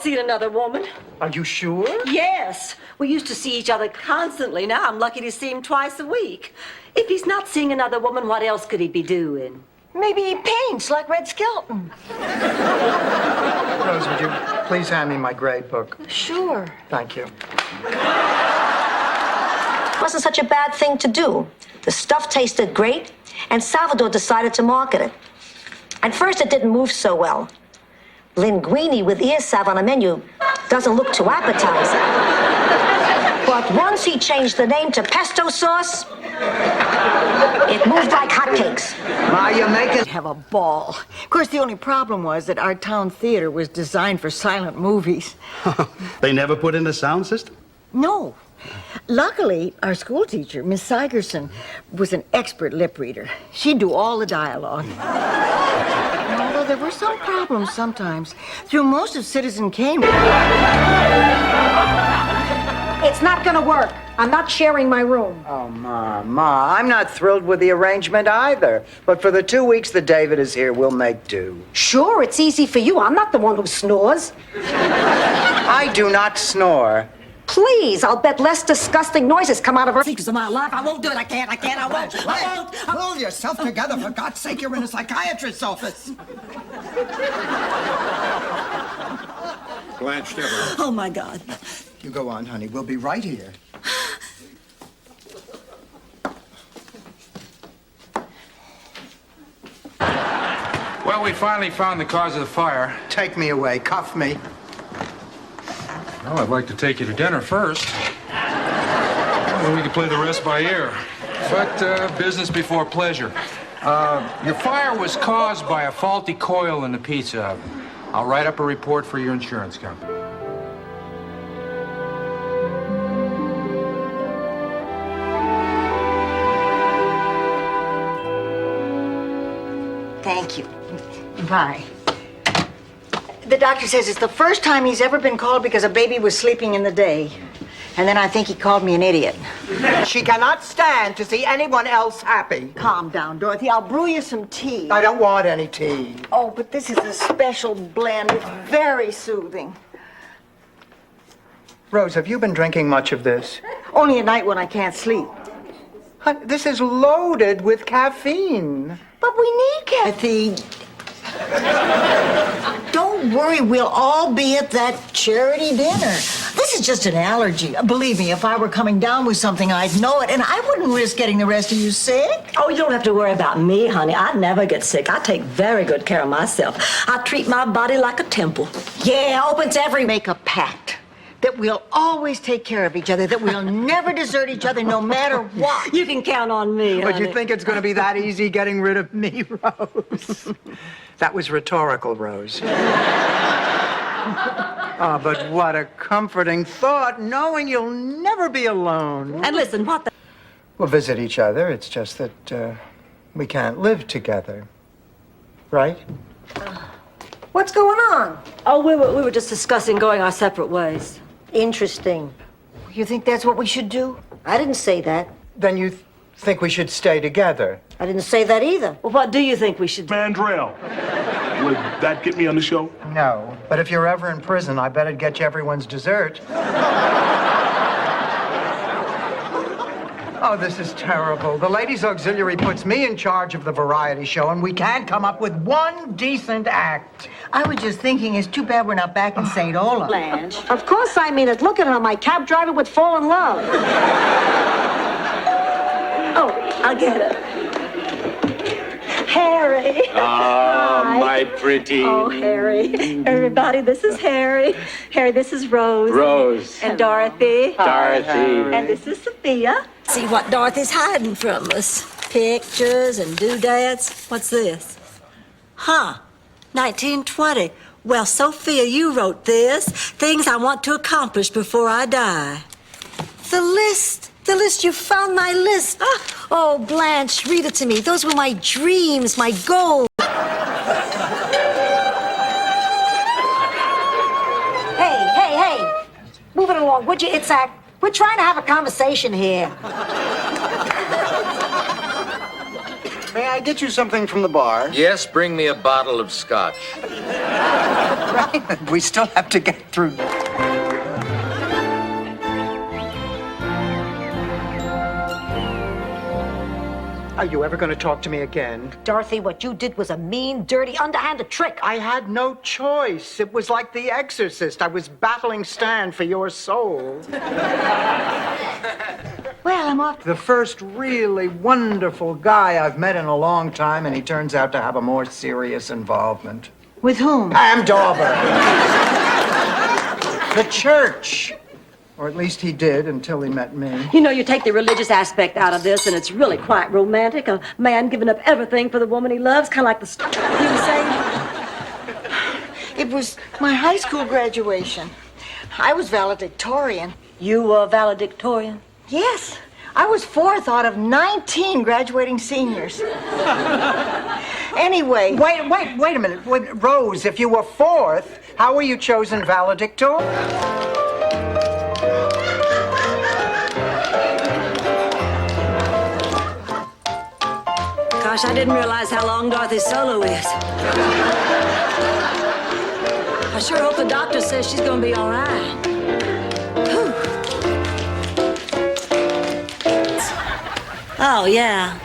Seen another woman. Are you sure? Yes. We used to see each other constantly. Now I'm lucky to see him twice a week. If he's not seeing another woman, what else could he be doing? Maybe he paints like Red Skelton. Rose, would you please hand me my grade book? Sure. Thank you. Wasn't such a bad thing to do. The stuff tasted great, and Salvador decided to market it. At first, it didn't move so well. Linguine with ear salve on a menu doesn't look too appetizing. But once he changed the name to pesto sauce, it moved like hotcakes. Ma, you're making... Have a ball. Of course, the only problem was that our town theater was designed for silent movies. They never put in a sound system? No. Luckily, our school teacher, Miss Sigerson, was an expert lip reader. She'd do all the dialogue. And although there were some problems sometimes, through most of Citizen Kane... It's not gonna work. I'm not sharing my room. Oh, Ma, I'm not thrilled with the arrangement either. But for the 2 weeks that David is here, we'll make do. Sure, it's easy for you. I'm not the one who snores. I do not snore. Please, I'll bet less disgusting noises come out of her. Secrets of my life. I won't do it. I can't. I won't. Pull yourself together, for God's sake. You're in a psychiatrist's office. Blanche Devereaux. Oh, my God. You go on, honey. We'll be right here. Well, we finally found the cause of the fire. Take me away. Cuff me. Well, I'd like to take you to dinner first. Then we can play the rest by ear. But business before pleasure. Your fire was caused by a faulty coil in the pizza oven. I'll write up a report for your insurance company. Thank you. Bye. The doctor says it's the first time he's ever been called because a baby was sleeping in the day. And then I think he called me an idiot. She cannot stand to see anyone else happy. Calm down, Dorothy. I'll brew you some tea. I don't want any tea. Oh, but this is a special blend. It's very soothing. Rose, have you been drinking much of this? Only at night when I can't sleep. Honey, this is loaded with caffeine. But we need Kathy. Don't worry, we'll all be at that charity dinner. This is just an allergy. Believe me, if I were coming down with something, I'd know it, and I wouldn't risk getting the rest of you sick. Oh, you don't have to worry about me, honey. I never get sick. I take very good care of myself. I treat my body like a temple. Yeah, open to every... Make a pact that we'll always take care of each other, that we'll never desert each other no matter what. You can count on me, But honey. you think it's going to be that easy getting rid of me, Rose? That was rhetorical, Rose. Oh, but what a comforting thought, knowing you'll never be alone. And listen, what the... We'll visit each other. It's just that we can't live together. Right? What's going on? Oh, we were just discussing going our separate ways. Interesting. You think that's what we should do? I didn't say that. Then you think we should stay together? I didn't say that either. Well, what do you think we should do? Mandrell, would that get me on the show? No. But if you're ever in prison, I bet it'd get you everyone's dessert. Oh, this is terrible. The ladies' auxiliary puts me in charge of the variety show, and we can't come up with one decent act. I was just thinking, it's too bad we're not back in St. Olaf. Blanche. Of course I mean it. Look at her. My cab driver would fall in love. Oh, I get it. Harry. Ah, my pretty. Oh, Harry. Everybody, this is Harry. Harry, this is Rose. Rose. And Dorothy. Dorothy. And this is Sophia. See what Dorothy's hiding from us. Pictures and doodads. What's this? Huh. 1920. Well, Sophia, you wrote this. Things I want to accomplish before I die. The list. The list. You found my list. Oh, Blanche, read it to me. Those were my dreams, my goals. Hey. Move it along, would you, Itzhak? We're trying to have a conversation here. May I get you something from the bar? Yes, bring me a bottle of scotch. Raymond, we still have to get through. Are you ever going to talk to me again? Dorothy, what you did was a mean, dirty, underhanded trick. I had no choice. It was like The Exorcist. I was battling Stan for your soul. Well, I'm off. The first really wonderful guy I've met in a long time, and he turns out to have a more serious involvement. With whom? Pam Dauber. The church. Or at least he did until he met me. You know, you take the religious aspect out of this, and it's really quite romantic. A man giving up everything for the woman he loves, kind of like the story he was saying. It was my high school graduation. I was valedictorian. You were valedictorian? Yes. I was fourth out of 19 graduating seniors. Anyway. Wait a minute. Rose, if you were fourth, how were you chosen valedictorian? Gosh, I didn't realize how long Dorothy's solo is. I sure hope the doctor says she's gonna be all right. Whew. Oh, yeah.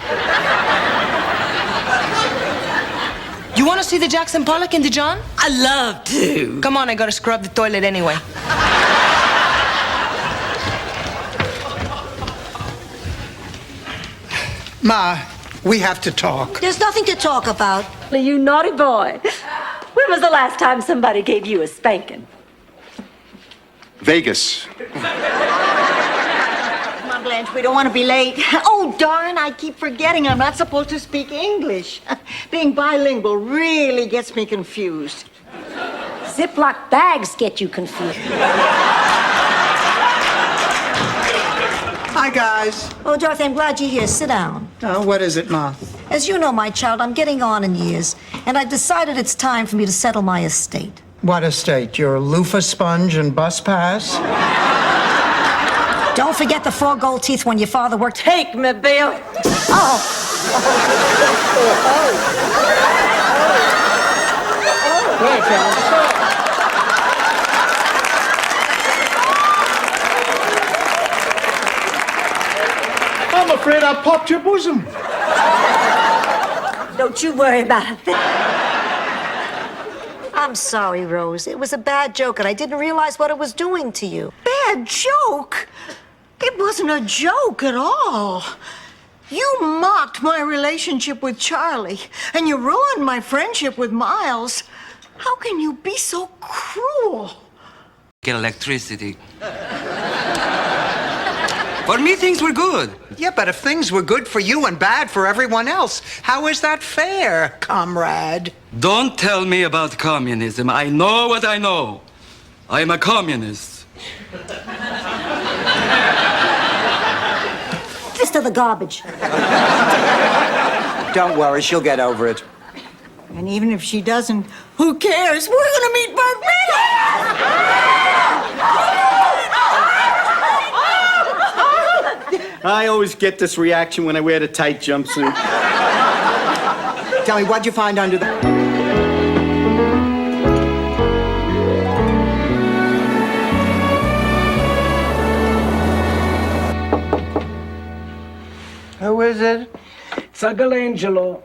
You want to see the Jackson Pollock in Dijon? I love to. Come on, I gotta scrub the toilet anyway. Ma, we have to talk. There's nothing to talk about. You naughty boy. When was the last time somebody gave you a spanking? Vegas. Come on, Blanche, we don't want to be late. Oh, darn, I keep forgetting I'm not supposed to speak English. Being bilingual really gets me confused. Ziploc bags get you confused. Hi, guys. Oh, Dorothy, I'm glad you're here. Sit down. Oh, what is it, Ma? As you know, my child, I'm getting on in years, and I've decided it's time for me to settle my estate. What estate? Your loofah sponge and bus pass? Don't forget the 4 gold teeth when your father worked. Take me, Bill. Oh! I'm afraid I popped your bosom. Don't you worry about a thing. I'm sorry, Rose. It was a bad joke, and I didn't realize what it was doing to you. Bad joke? It wasn't a joke at all. You mocked my relationship with Charlie, and you ruined my friendship with Miles. How can you be so cruel? Get electricity. For me, things were good. Yeah, but if things were good for you and bad for everyone else, how is that fair, comrade? Don't tell me about communism. I know what I know. I'm a communist. Fist of the garbage. Don't worry, she'll get over it. And even if she doesn't, who cares? We're gonna meet Burt Reynolds! I always get this reaction when I wear the tight jumpsuit. Tell me, what'd you find under the... Who is it? Sagalangelo.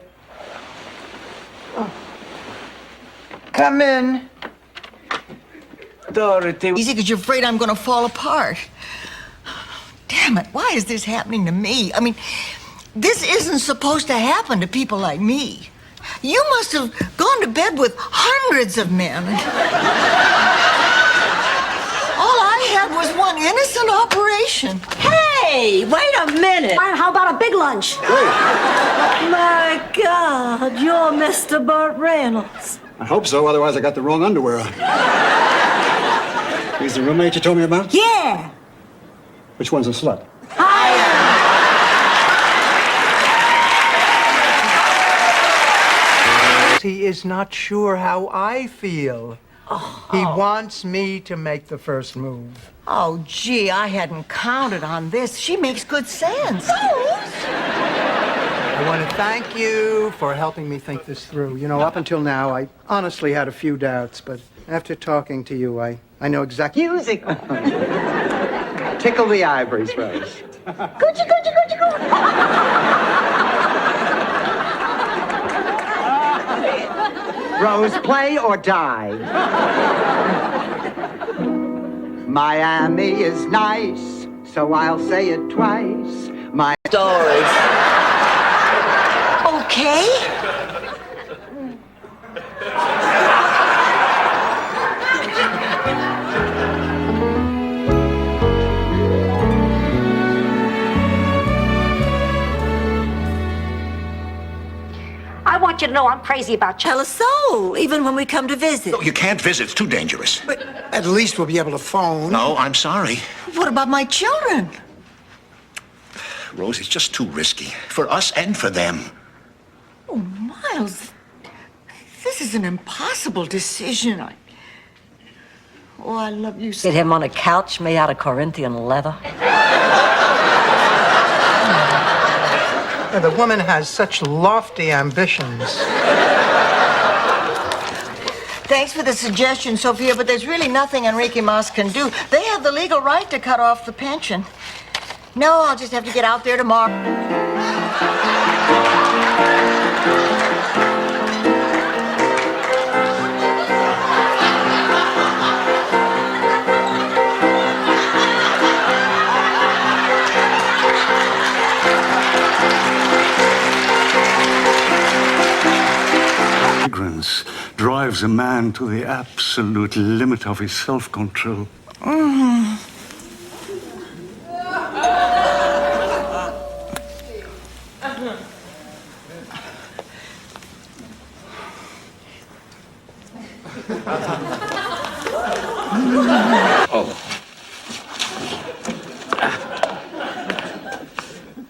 Come in. Dorothy. Easy, because you're afraid I'm gonna fall apart. Damn it, why is this happening to me? I mean, this isn't supposed to happen to people like me. You must have gone to bed with hundreds of men. All I had was one innocent operation. Hey, wait a minute. How about a big lunch? My God, you're Mr. Burt Reynolds. I hope so, otherwise I got the wrong underwear on. He's the roommate you told me about? Yeah. Which one's a slut? He is not sure how I feel. He wants me to make the first move. Oh, gee, I hadn't counted on this. She makes good sense. I want to thank you for helping me think this through. You know, up until now, I honestly had a few doubts, but after talking to you, I know exactly. Music. Tickle the ivories, Rose. Coochie, coochie, coochie, coochie. Rose, play or die. Miami is nice, so I'll say it twice. My Stories. Okay. I want you to know I'm crazy about you. Tell us so, even when we come to visit. You can't visit. It's too dangerous. But at least we'll be able to phone. No, I'm sorry. What about my children? Rose, it's just too risky. For us and for them. Oh, Miles, this is an impossible decision. I love you so. Get him on a couch made out of Corinthian leather. The woman has such lofty ambitions. Thanks for the suggestion, Sophia, but there's really nothing Enrique Mas can do. They have the legal right to cut off the pension. No, I'll just have to get out there tomorrow. Ignorance drives a man to the absolute limit of his self-control.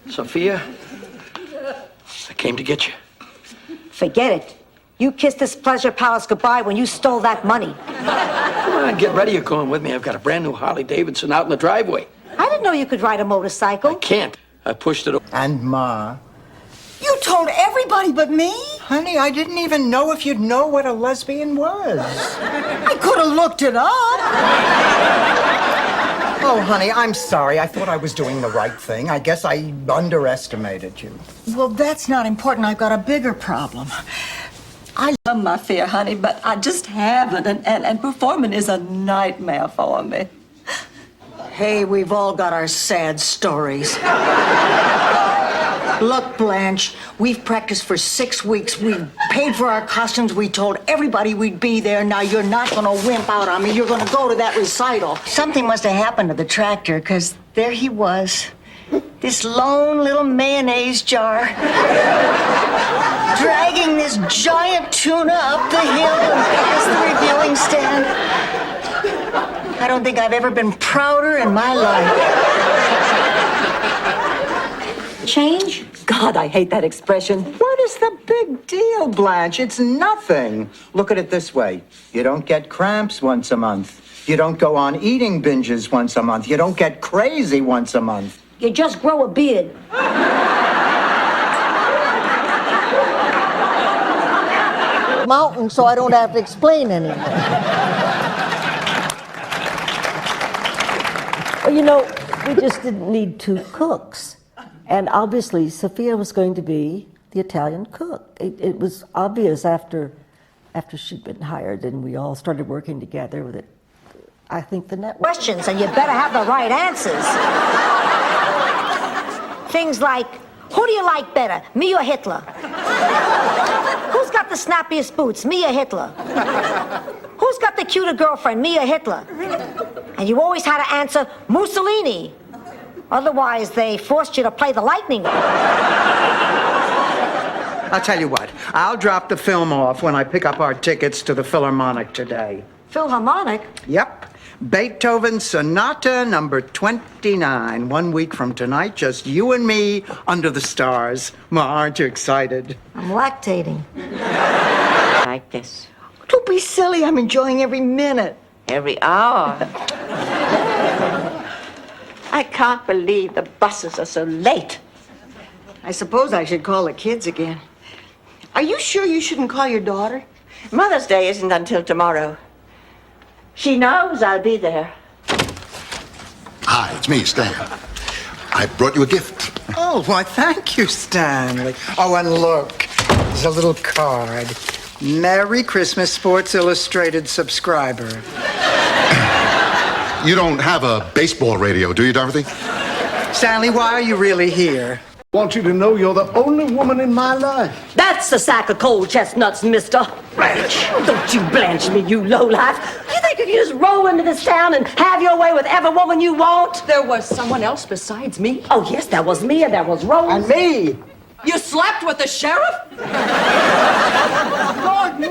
Sophia, I came to get you. Forget it. You kissed this pleasure palace goodbye when you stole that money. Come on, get ready. You're going with me. I've got a brand new Harley Davidson out in the driveway. I didn't know you could ride a motorcycle. I can't. I pushed it. And Ma. You told everybody but me? Honey, I didn't even know if you'd know what a lesbian was. I could have looked it up. Oh, honey, I'm sorry. I thought I was doing the right thing. I guess I underestimated you. Well, that's not important. I've got a bigger problem. I love my fear, honey, but I just haven't, and performing is a nightmare for me. Hey, we've all got our sad stories. Look, Blanche, we've practiced for 6 weeks. We paid for our costumes. We told everybody we'd be there. Now you're not going to wimp out on me. You're going to go to that recital. Something must have happened to the tractor, because there he was. This lone little mayonnaise jar. Dragging this giant tuna up the hill and past the reviewing stand. I don't think I've ever been prouder in my life. Change? God, I hate that expression. What is the big deal, Blanche? It's nothing. Look at it this way. You don't get cramps once a month. You don't go on eating binges once a month. You don't get crazy once a month. You just grow a beard. Mountain, so I don't have to explain anything. Well, you know, we just didn't need 2 cooks. And obviously, Sophia was going to be the Italian cook. It was obvious after she'd been hired and we all started working together with it. I think the network... Questions, and you better have the right answers. Things like, who do you like better, me or Hitler? Who's got the snappiest boots, me or Hitler? Who's got the cuter girlfriend, me or Hitler? And you always had to answer Mussolini. Otherwise, they forced you to play the lightning. I'll tell you what. I'll drop the film off when I pick up our tickets to the Philharmonic today. Philharmonic? Yep. Beethoven Sonata number 29. 1 week from tonight, just you and me under the stars. Ma, aren't you excited? I'm lactating. Like this. Don't be silly. I'm enjoying every minute. Every hour. I can't believe the buses are so late. I suppose I should call the kids again. Are you sure you shouldn't call your daughter? Mother's Day isn't until tomorrow. She knows I'll be there. Hi, it's me, Stan. I brought you a gift. Oh, why, thank you, Stanley. Oh, and look, there's a little card. Merry Christmas, Sports Illustrated subscriber. You don't have a baseball radio, do you, Dorothy? Stanley, why are you really here? I want you to know you're the only woman in my life. That's a sack of cold chestnuts, mister. Blanche. Don't you blanch me, you lowlife. You think you can just roll into this town and have your way with every woman you want? There was someone else besides me. Oh, yes, that was me and that was Rose. And me. You slept with the sheriff? Lord, no.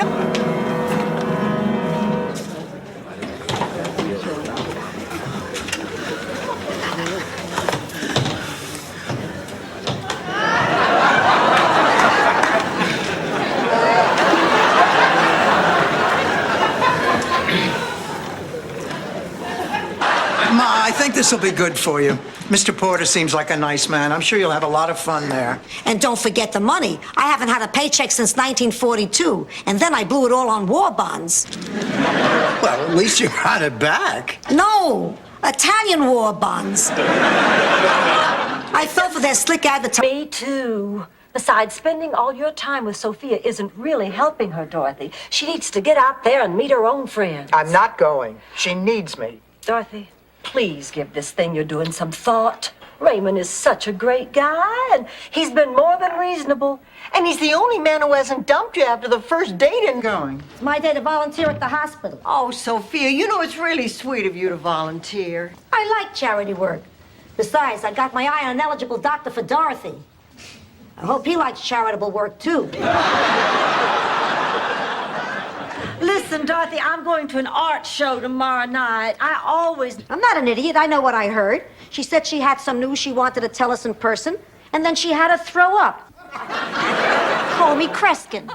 Ma, I think this will be good for you. Mr. Porter seems like a nice man. I'm sure you'll have a lot of fun there. And don't forget the money. I haven't had a paycheck since 1942, and then I blew it all on war bonds. Well, at least you got it back. No, Italian war bonds. I fell for their slick advertising. Me too. Besides, spending all your time with Sophia isn't really helping her, Dorothy. She needs to get out there and meet her own friends. I'm not going. She needs me. Dorothy, please give this thing you're doing some thought. Raymond is such a great guy, and he's been more than reasonable. And he's the only man who hasn't dumped you after the first date and going. It's my day to volunteer at the hospital. Oh, Sophia, you know it's really sweet of you to volunteer. I like charity work. Besides, I got my eye on an eligible doctor for Dorothy. I hope he likes charitable work, too. Listen, Dorothy, I'm going to an art show tomorrow night. I'm not an idiot. I know what I heard. She said she had some news she wanted to tell us in person, and then she had to throw up. Call me Kreskin.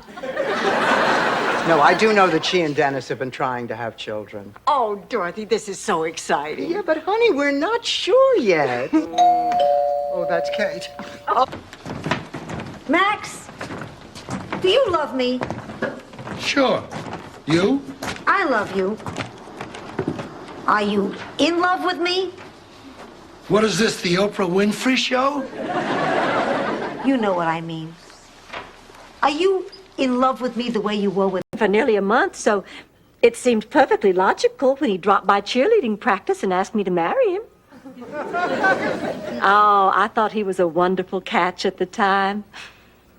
No, I do know that she and Dennis have been trying to have children. Oh, Dorothy, this is so exciting. Yeah, but honey, we're not sure yet. Oh, that's Kate. Oh. Max, do you love me? Sure. You? I love you. Are you in love with me? What is this, the Oprah Winfrey Show? You know what I mean. Are you in love with me the way you were with me for nearly a month, so it seemed perfectly logical when he dropped by cheerleading practice and asked me to marry him. Oh, I thought he was a wonderful catch at the time.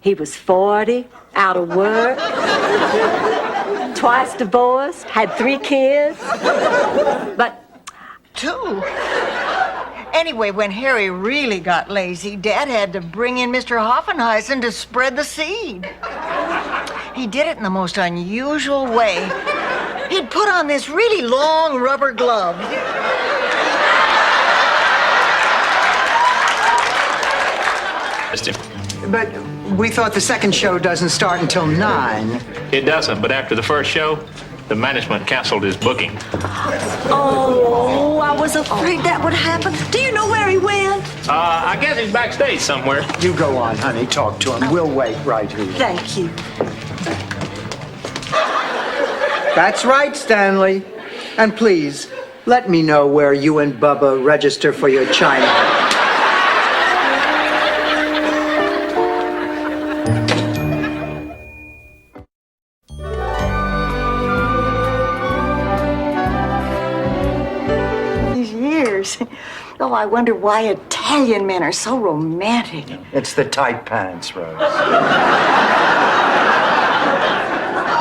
He was 40, out of work, twice divorced, had 3 kids, but 2. Anyway, when Harry really got lazy, Dad had to bring in Mr. Hoffenheisen to spread the seed. He did it in the most unusual way. He'd put on this really long rubber glove. But we thought the second show doesn't start until 9. It doesn't, but after the first show, the management canceled his booking. oh, I was afraid that would happen. Do you know where he went? I guess he's backstage somewhere. You go on, honey. Talk to him. We'll wait right here. Thank you. That's right, Stanley. And please, let me know where you and Bubba register for your China. Oh, I wonder why Italian men are so romantic. It's the tight pants, Rose.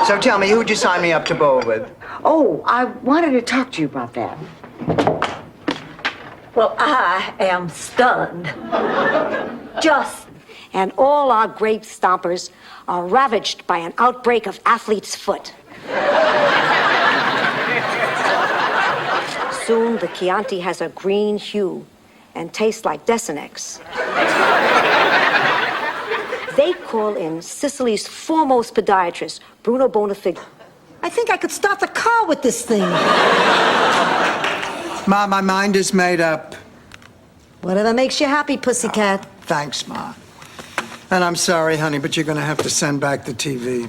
So tell me, who'd you sign me up to bowl with? Oh, I wanted to talk to you about that. Well, I am stunned. Just. And all our grape stompers are ravaged by an outbreak of athlete's foot. Soon the Chianti has a green hue and tastes like Desenex. They call in Sicily's foremost podiatrist, Bruno Bonafig. I think I could start the car with this thing. Ma, my mind is made up. Whatever makes you happy, pussycat. Thanks, Ma. And I'm sorry, honey, but you're going to have to send back the TV.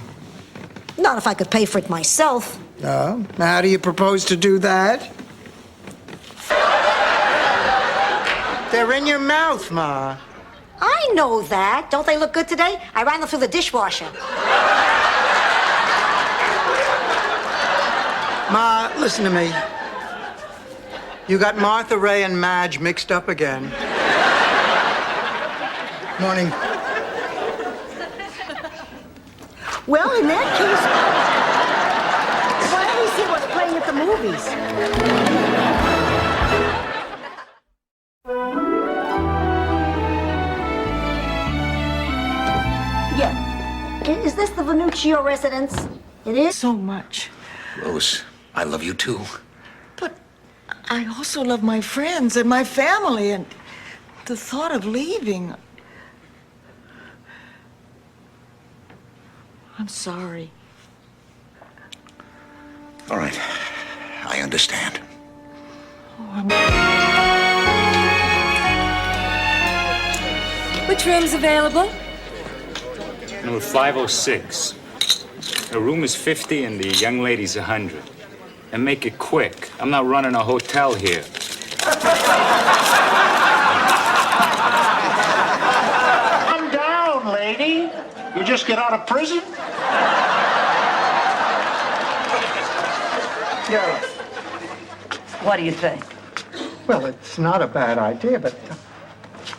Not if I could pay for it myself. Oh? How do you propose to do that? They're in your mouth, Ma. I know that. Don't they look good today? I ran them through the dishwasher. Ma, listen to me. You got Martha Ray and Madge mixed up again. Morning. Well, in that case, why don't we see what's playing at the movies? Yeah. Is this the Venuccio residence? It is? So much. Rose, I love you too. But I also love my friends and my family, and the thought of leaving. I'm sorry. All right. I understand. Which room's available? Number 506. The room is 50 and the young lady's 100. And make it quick. I'm not running a hotel here. Calm down, lady. You just get out of prison? Yeah. What do you think? Well, it's not a bad idea, but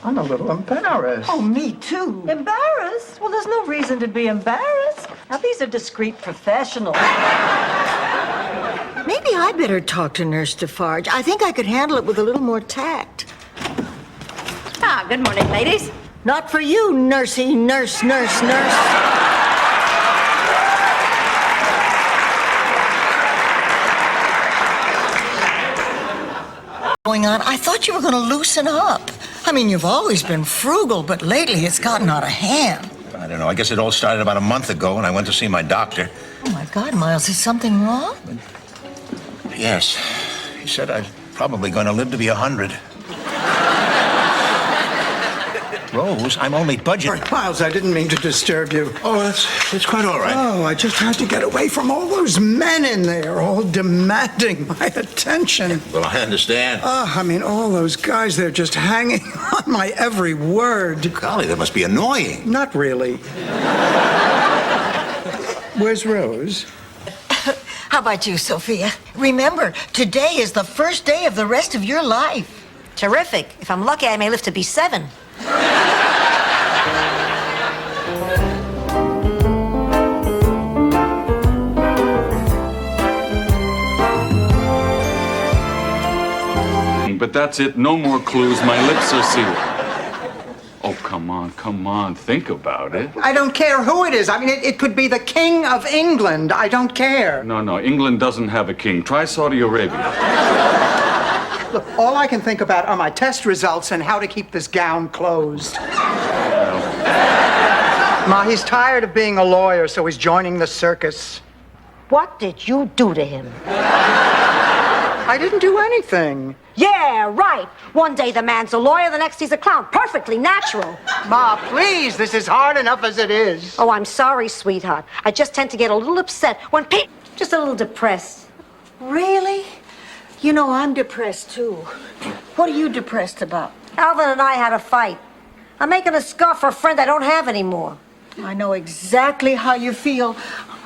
I'm a little embarrassed. Oh, me too. Embarrassed? Well, there's no reason to be embarrassed. Now, these are discreet professionals. Maybe I better talk to Nurse Defarge. I think I could handle it with a little more tact. Ah, good morning, ladies. Not for you, nursey, nurse. Going on, I thought you were going to loosen up. I mean, you've always been frugal, but lately it's gotten out of hand. I don't know. I guess it all started about a month ago when I went to see my doctor. Oh, my God, Miles, is something wrong? Yes. He said I'm probably going to live to be 100. Rose, I'm only budgeting. Miles, I didn't mean to disturb you. Oh, that's quite all right. Oh, I just had to get away from all those men in there, all demanding my attention. Well, I understand. Oh, I mean, all those guys, they're just hanging on my every word. Golly, that must be annoying. Not really. Where's Rose? How about you, Sophia? Remember, today is the first day of the rest of your life. Terrific. If I'm lucky, I may live to be 7. But that's it. No more clues. My lips are sealed. Oh, come on. Think about it. I don't care who it is. I mean, it could be the King of England. I don't care. No. England doesn't have a king. Try Saudi Arabia. Look, all I can think about are my test results and how to keep this gown closed. Ma, he's tired of being a lawyer, so he's joining the circus. What did you do to him? I didn't do anything. Yeah, right. One day the man's a lawyer, the next he's a clown. Perfectly natural. Ma, please, this is hard enough as it is. Oh, I'm sorry, sweetheart. I just tend to get a little upset when people... Just a little depressed. Really? You know, I'm depressed, too. What are you depressed about? Alvin and I had a fight. I'm making a scarf for a friend I don't have anymore. I know exactly how you feel.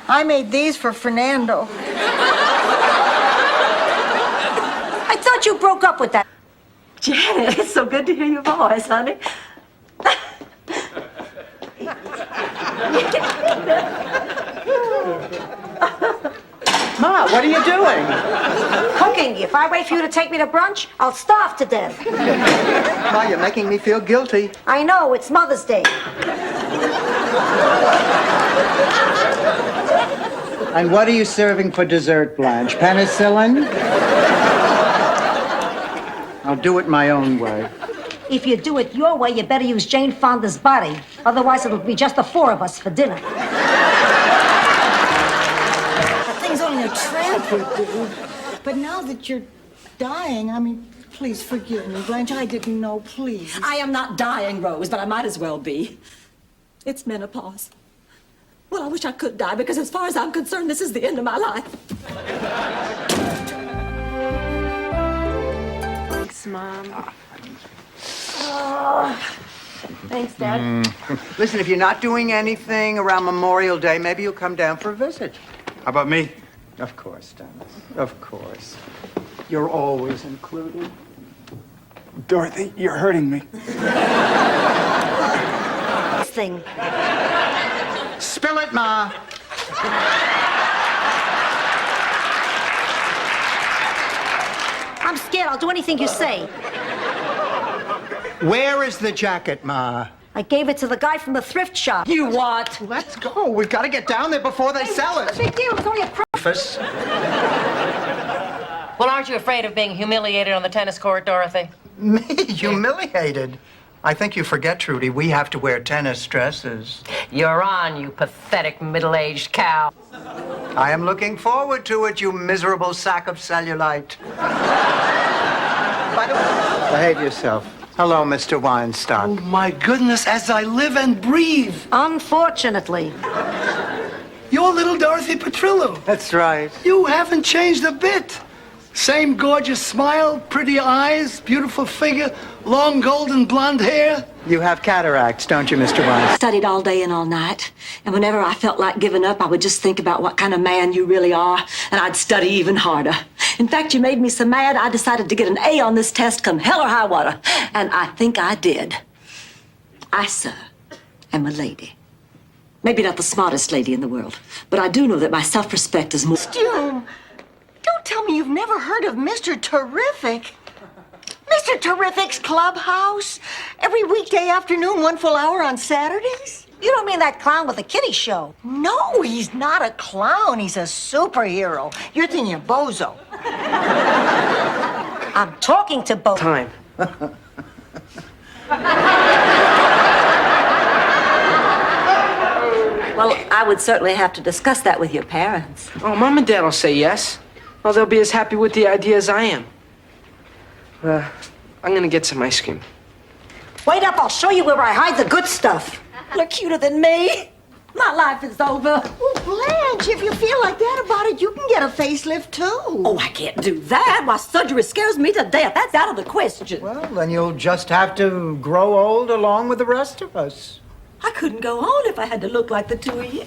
I made these for Fernando. I thought you broke up with that. Janet, it's so good to hear your voice, honey. Ma, what are you doing? Cooking. If I wait for you to take me to brunch, I'll starve to death. Ma, you're making me feel guilty. I know, it's Mother's Day. And what are you serving for dessert, Blanche? Penicillin? I'll do it my own way. If you do it your way, you better use Jane Fonda's body. Otherwise, it'll be just the 4 of us for dinner. That thing's only a tramp would do. But now that you're dying, I mean, please forgive me, Blanche. I didn't know, please. I am not dying, Rose, but I might as well be. It's menopause. Well, I wish I could die because as far as I'm concerned, this is the end of my life. Thanks, Mom. Thanks, Dad. Listen, if you're not doing anything around Memorial Day, maybe you'll come down for a visit. How about me? Of course, Dennis. Of course. You're always included. Dorothy, you're hurting me. This thing. Spill it, Ma. I'm scared. I'll do anything you say. Where is the jacket, Ma? I gave it to the guy from the thrift shop. You what? Let's go. We've got to get down there before they sell it. Big deal. It's only a Rufus. Well, aren't you afraid of being humiliated on the tennis court, Dorothy? Me? Humiliated? I think you forget, Trudy, we have to wear tennis dresses. You're on, you pathetic middle-aged cow. I am looking forward to it, you miserable sack of cellulite. By the way, behave yourself. Hello, Mr. Weinstock. Oh, my goodness, as I live and breathe. Unfortunately. You're little Dorothy Petrillo. That's right. You haven't changed a bit. Same gorgeous smile, pretty eyes, beautiful figure, long golden blonde hair. You have cataracts, don't you, Mr. Weinstock? Studied all day and all night. And whenever I felt like giving up, I would just think about what kind of man you really are, and I'd study even harder. In fact, you made me so mad, I decided to get an A on this test come hell or high water. And I think I did. I, sir, am a lady. Maybe not the smartest lady in the world, but I do know that my self-respect is more... Stu, don't tell me you've never heard of Mr. Terrific. Mr. Terrific's Clubhouse? Every weekday afternoon, 1 full hour on Saturdays? You don't mean that clown with the kiddie show? No, he's not a clown. He's a superhero. You're thinking of Bozo. I'm talking to both. Time. Well, I would certainly have to discuss that with your parents. Oh, Mom and Dad will say yes. Well, they'll be as happy with the idea as I am. I'm gonna get some ice cream. Wait up, I'll show you where I hide the good stuff. Look cuter than me. My life is over. Well, Blanche, if you feel like that about it, you can get a facelift, too. Oh, I can't do that. My surgery scares me to death. That's out of the question. Well, then you'll just have to grow old along with the rest of us. I couldn't go on if I had to look like the two of you.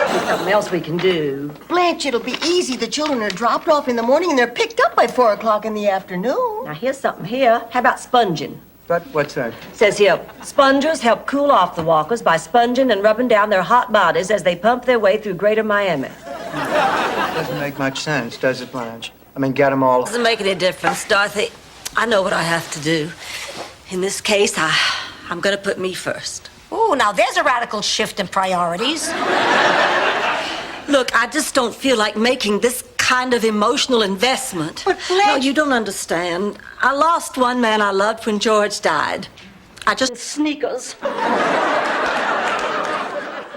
There's something else we can do. Blanche, it'll be easy. The children are dropped off in the morning and they're picked up by 4 o'clock in the afternoon. Now, here's something here. How about sponging? But what's that? Says here, spongers help cool off the walkers by sponging and rubbing down their hot bodies as they pump their way through greater Miami. Doesn't make much sense, does it, Blanche? I mean, get them all... Doesn't make any difference, Dorothy. I know what I have to do. In this case, I'm gonna put me first. Ooh, now there's a radical shift in priorities. Look, I just don't feel like making this kind of emotional investment. But Blanche... No, you don't understand. I lost one man I loved when George died. I just... Sneakers.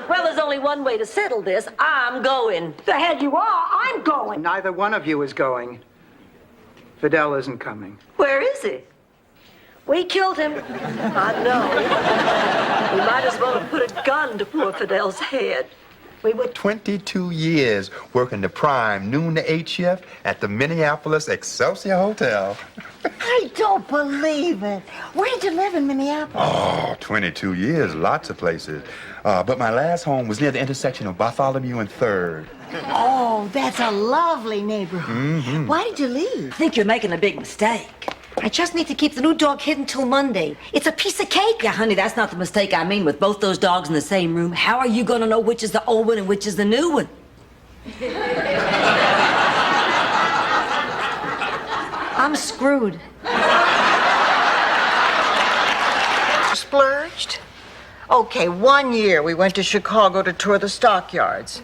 Well, there's only one way to settle this. I'm going. The hell you are, I'm going. Neither one of you is going. Fidel isn't coming. Where is he? We killed him. I know. We might as well have put a gun to poor Fidel's head. We would... 22 years working the prime noon to 8 shift at the Minneapolis Excelsior Hotel. I don't believe it. Where did you live in Minneapolis? Oh, 22 years, lots of places. But my last home was near the intersection of Bartholomew and 3rd. Oh, that's a lovely neighborhood. Mm-hmm. Why did you leave? I think you're making a big mistake. I just need to keep the new dog hidden till Monday. It's a piece of cake. Yeah, honey, that's not the mistake I mean. With both those dogs in the same room, how are you gonna know which is the old one and which is the new one? I'm screwed. Splurged? Okay, 1 year we went to Chicago to tour the stockyards.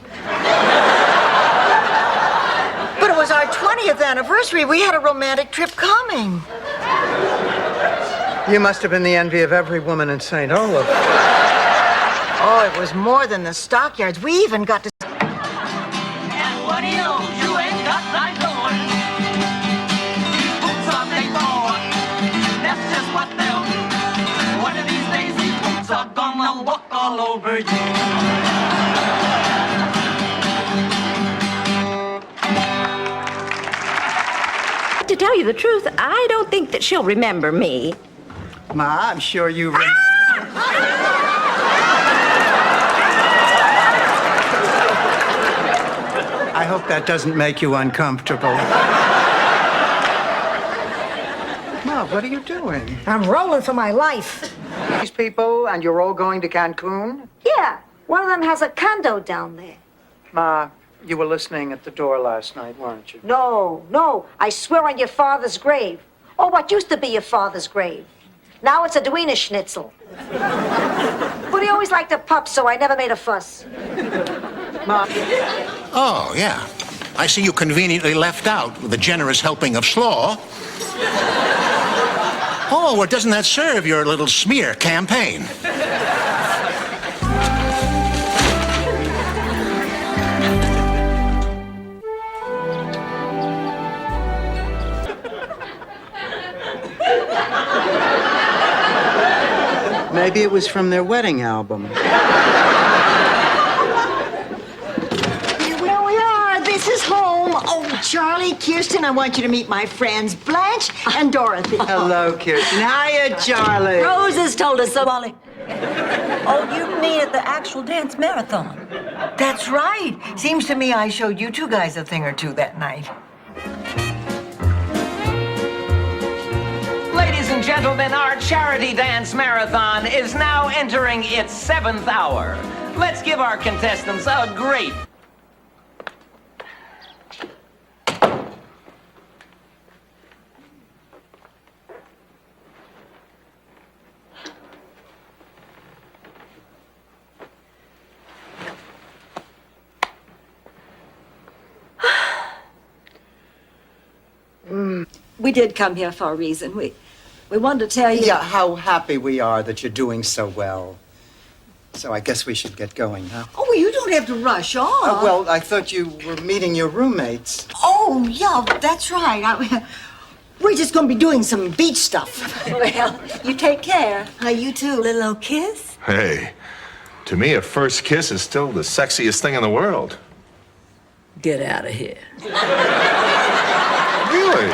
But it was our 20th anniversary. We had a romantic trip coming. You must have been the envy of every woman in St. Olaf. Oh, it was more than the stockyards. We even got to... And what do you know? You ain't got like going. Boots on they born. That's just what they'll do. One of these days for you. To tell you the truth, I don't think that she'll remember me. Ma, I'm sure you I hope that doesn't make you uncomfortable. Ma, what are you doing? I'm rolling for my life. These people, and you're all going to Cancun? Yeah, one of them has a condo down there. Ma, you were listening at the door last night, weren't you? No, I swear on your father's grave. Or what used to be your father's grave. Now it's a Duena Schnitzel. But he always liked a pup, so I never made a fuss. Ma. Oh, yeah. I see you conveniently left out with a generous helping of slaw. Oh, well, doesn't that serve your little smear campaign? Maybe it was from their wedding album. Here we are. This is home. Oh, Charlie, Kirsten, I want you to meet my friends, Blanche and Dorothy. Hello, Kirsten. Hiya, Charlie. Rose has told us so, Molly. Oh, you mean at the actual dance marathon? That's right. Seems to me I showed you two guys a thing or two that night. Ladies and gentlemen, our charity dance marathon is now entering its 7th hour. Let's give our contestants a great We did come here for a reason. We wanted to tell you. Yeah, how happy we are that you're doing so well. So I guess we should get going, huh? Oh, you don't have to rush off. Well, I thought you were meeting your roommates. Oh, yeah, that's right. We're just going to be doing some beach stuff. Well, you take care. You too. Little kiss? Hey, to me, a first kiss is still the sexiest thing in the world. Get out of here. Really?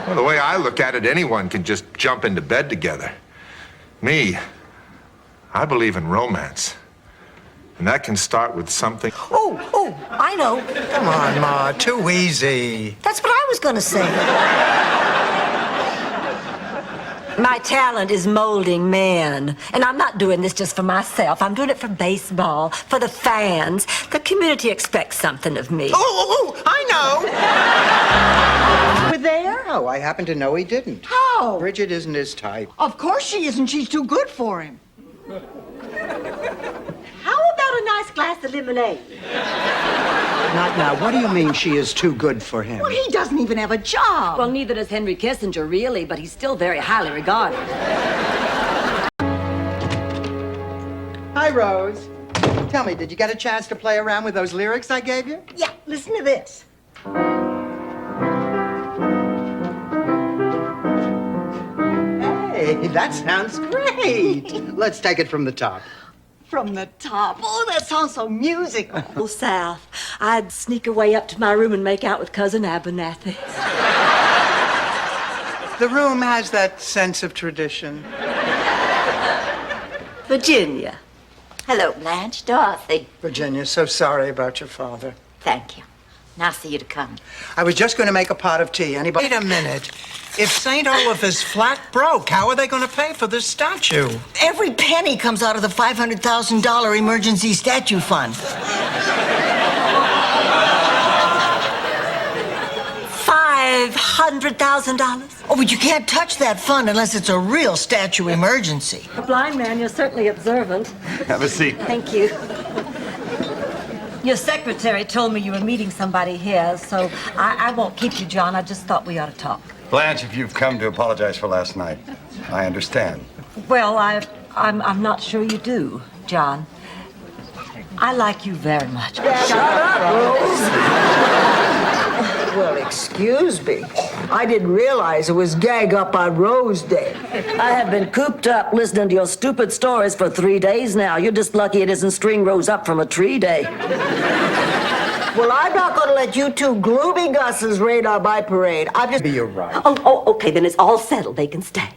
Well, the way I look at it, anyone can just jump into bed together. Me, I believe in romance. And that can start with something. Oh, I know. Come on, Ma, too easy. That's what I was going to say. My talent is molding men. And I'm not doing this just for myself. I'm doing it for baseball, for the fans. The community expects something of me. Oh, I know. We're there? No, I happen to know he didn't. How? Bridget isn't his type. Of course she isn't. She's too good for him. How about a nice glass of lemonade? Not now. What do you mean she is too good for him? Well, he doesn't even have a job. Well, neither does Henry Kissinger, really, but he's still very highly regarded. Hi, Rose. Tell me, did you get a chance to play around with those lyrics I gave you? Yeah, listen to this. Hey, that sounds great. Let's take it from the top. From the top. Oh, that sounds so musical. Go south. I'd sneak away up to my room and make out with Cousin Abernathy. The room has that sense of tradition. Virginia. Hello, Blanche. Dorothy. Virginia, so sorry about your father. Thank you. Nice of you to come. I was just going to make a pot of tea. Anybody? Wait a minute. If St. Olaf is flat broke, how are they going to pay for this statue? Every penny comes out of the $500,000 emergency statue fund. $500,000? Oh, but you can't touch that fund unless it's a real statue emergency. A blind man, you're certainly observant. Have a seat. Thank you. Your secretary told me you were meeting somebody here, so I won't keep you, John. I just thought we ought to talk. Blanche, if you've come to apologize for last night, I understand. Well, I'm not sure you do, John. I like you very much. Shut up, Rose. Well, Excuse me. I didn't realize it was gag up on Rose Day. I have been cooped up listening to your stupid stories for 3 days now. You're just lucky it isn't String Rose Up from a Tree Day. Well, I'm not going to let you two gloomy Gusses raid on my parade. I'm just... You're right. Oh, okay, then it's all settled. They can stay.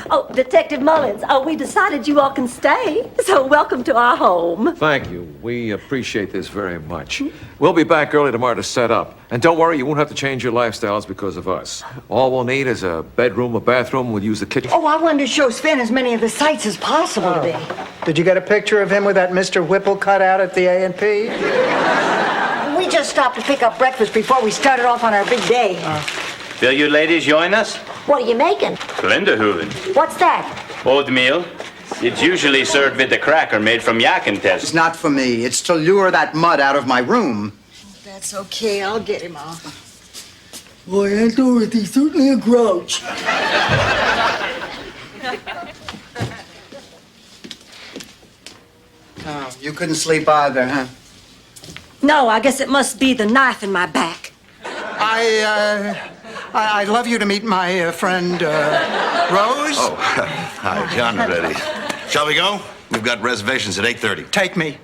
Oh, Detective Mullins, we decided you all can stay, so welcome to our home. Thank you. We appreciate this very much. We'll be back early tomorrow to set up. And don't worry, you won't have to change your lifestyles because of us. All we'll need is a bedroom, a bathroom. We'll use the kitchen. Oh, I wanted to show Sven as many of the sights as possible today. Did you get a picture of him with that Mr. Whipple cut out at the A&P? We just stopped to pick up breakfast before we started off on our big day. Will you ladies join us? What are you making? Linderhoeden. What's that? Oatmeal. It's usually served with a cracker made from yakintest. It's not for me. It's to lure that mud out of my room. That's okay. I'll get him off. Boy, Aunt Dorothy's certainly a grouch. Oh, you couldn't sleep either, huh? No, I guess it must be the knife in my back. I'd love you to meet my friend, Rose. Oh, hi, John ready. Shall we go? We've got reservations at 8:30. Take me.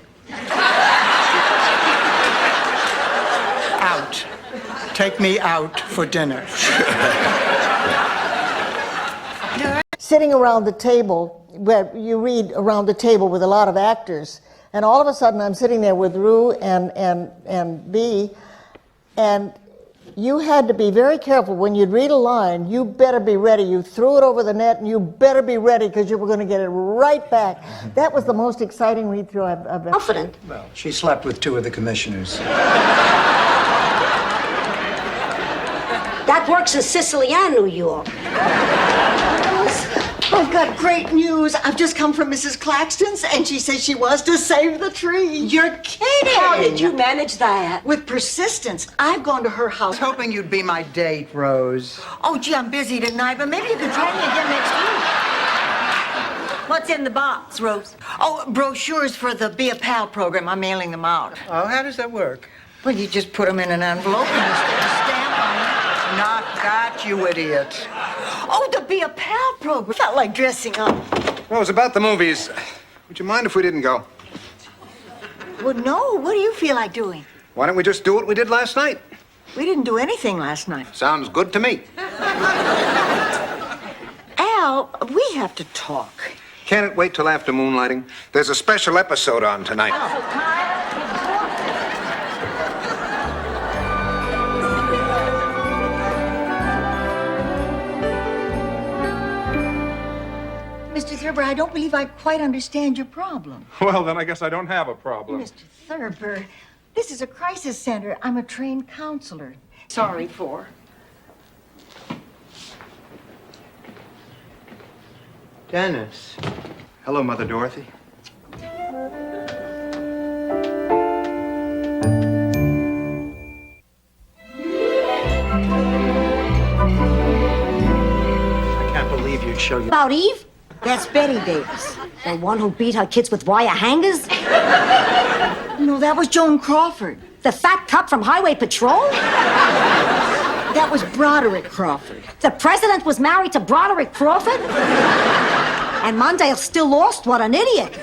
Out. Take me out for dinner. Sitting around the table, where you read around the table with a lot of actors, and all of a sudden I'm sitting there with Rue and Bea, and you had to be very careful. When you'd read a line, you better be ready. You threw it over the net, and you better be ready because you were going to get it right back. That was the most exciting read-through I've ever... Confident. Well, she slept with 2 of the commissioners. That works in Sicily and New York. I've got great news. I've just come from Mrs. Claxton's, and she says she wants to save the tree. You're kidding! How did you manage that? With persistence. I've gone to her I house. was hoping you'd be my date, Rose. Oh, gee, I'm busy tonight, but maybe you could try me again next week. What's in the box, Rose? Oh, brochures for the Be a Pal program. I'm mailing them out. Oh, how does that work? Well, you just put them in an envelope and you stick a stamp on it. Not that, you idiot. Oh, the Be a Pal program. Felt like dressing up. Rose, about the movies, would you mind if we didn't go? Well, no. What do you feel like doing? Why don't we just do what we did last night? We didn't do anything last night. Sounds good to me. Al, we have to talk. Can't it wait till after moonlighting? There's a special episode on tonight. Mr. Thurber, I don't believe I quite understand your problem. Well, then I guess I don't have a problem. Mr. Thurber, this is a crisis center. I'm a trained counselor. Sorry for. Dennis. Hello, Mother Dorothy. I can't believe you'd show your... About Eve? That's Betty Davis. The one who beat her kids with wire hangers? No, that was Joan Crawford. The fat cop from Highway Patrol? That was Broderick Crawford. The president was married to Broderick Crawford? And Mondale still lost? What an idiot.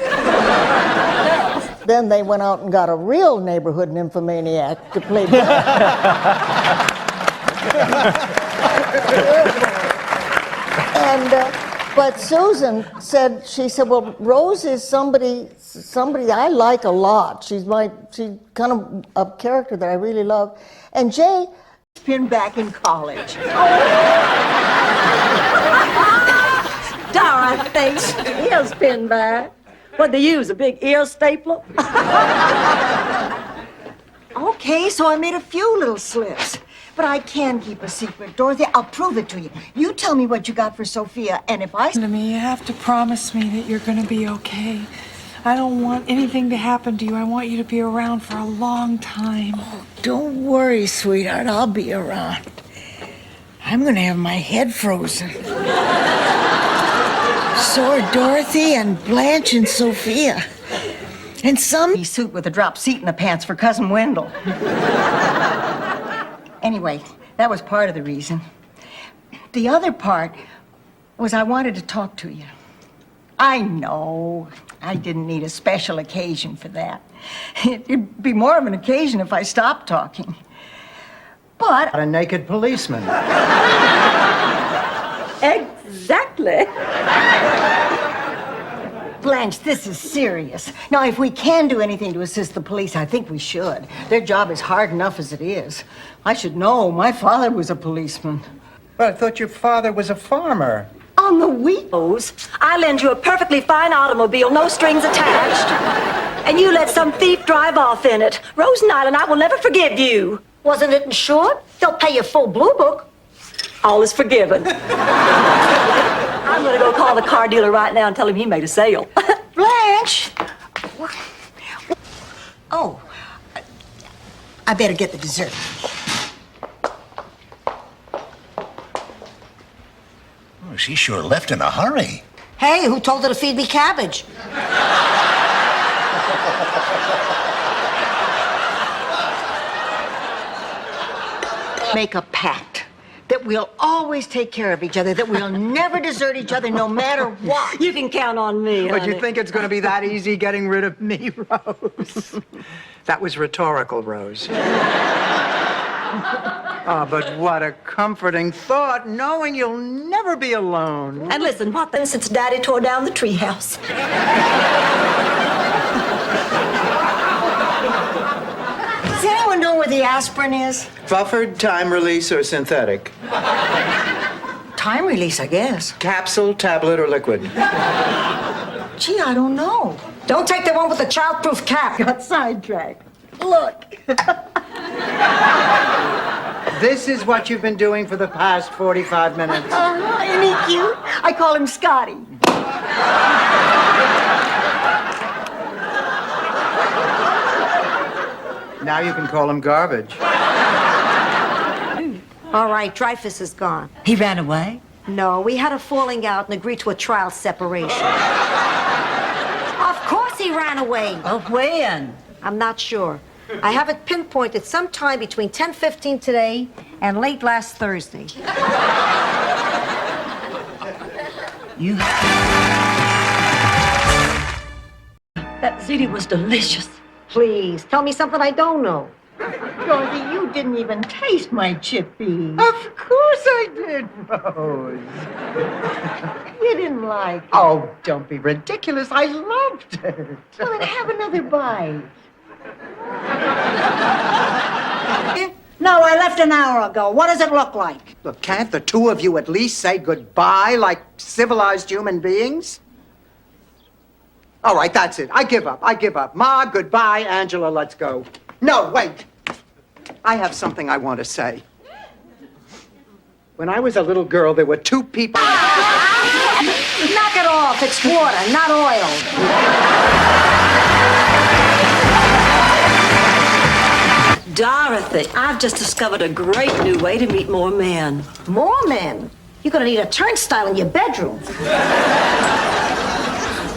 Then they went out and got a real neighborhood nymphomaniac to play. But Susan said, she said, well, Rose is somebody I like a lot. She's kind of a character that I really love. And Jay has been back in college. Dorothy, ears pinned back. What'd they use, a big ear stapler? Okay, so I made a few little slips. But I can keep a secret, Dorothy. I'll prove it to you. You tell me what you got for Sophia, and if I... Listen to me, you have to promise me that you're going to be okay. I don't want anything to happen to you. I want you to be around for a long time. Oh, don't worry, sweetheart. I'll be around. I'm going to have my head frozen. So are Dorothy and Blanche and Sophia. And some suit with a drop seat in the pants for Cousin Wendell. Anyway, that was part of the reason. The other part was I wanted to talk to you. I know I didn't need a special occasion for that. It'd be more of an occasion if I stopped talking. But A naked policeman. Exactly. Blanche, this is serious. Now, if we can do anything to assist the police, I think we should. Their job is hard enough as it is. I should know. My father was a policeman. But I thought your father was a farmer. On the weekos, I lend you a perfectly fine automobile, no strings attached. And you let some thief drive off in it. Rosenile and I will never forgive you. Wasn't it insured? They'll pay you full blue book. All is forgiven. I'm gonna go call the car dealer right now and tell him he made a sale. Blanche! Oh, I better get the dessert. Oh, she sure left in a hurry. Hey, who told her to feed me cabbage? Make a pact that we'll always take care of each other, that we'll never desert each other no matter what. You can count on me, But honey. you think it's going to be that easy getting rid of me, Rose? That was rhetorical, Rose. Oh, but what a comforting thought, knowing you'll never be alone. And listen, what then since Daddy tore down the treehouse? Does anyone know where the aspirin is? Buffered, time release, or synthetic? Time release, I guess. Capsule, tablet, or liquid? Gee, I don't know. Don't take the one with the childproof cap. Got sidetracked. Look. This is what you've been doing for the past 45 minutes. Isn't he cute? I call him Scotty. Now you can call him garbage. All right, Dreyfus is gone. He ran away? No, we had a falling out and agreed to a trial separation. Of course he ran away. Oh, when? I'm not sure. I have it pinpointed sometime between 10:15 today and late last Thursday. You. That ziti was delicious. Please, tell me something I don't know. Dorothy, you didn't even taste my chickpeas. Of course I did, Rose. You didn't like it. Oh, don't be ridiculous. I loved it. Well, then have another bite. No, I left an hour ago. What does it look like? Look, can't the two of you at least say goodbye like civilized human beings? All right, that's it. I give up. Ma, goodbye. Angela, let's go. No, wait. I have something I want to say. When I was a little girl, there were two people... Knock it off. It's water, not oil. Dorothy, I've just discovered a great new way to meet more men. More men? You're gonna need a turnstile in your bedroom.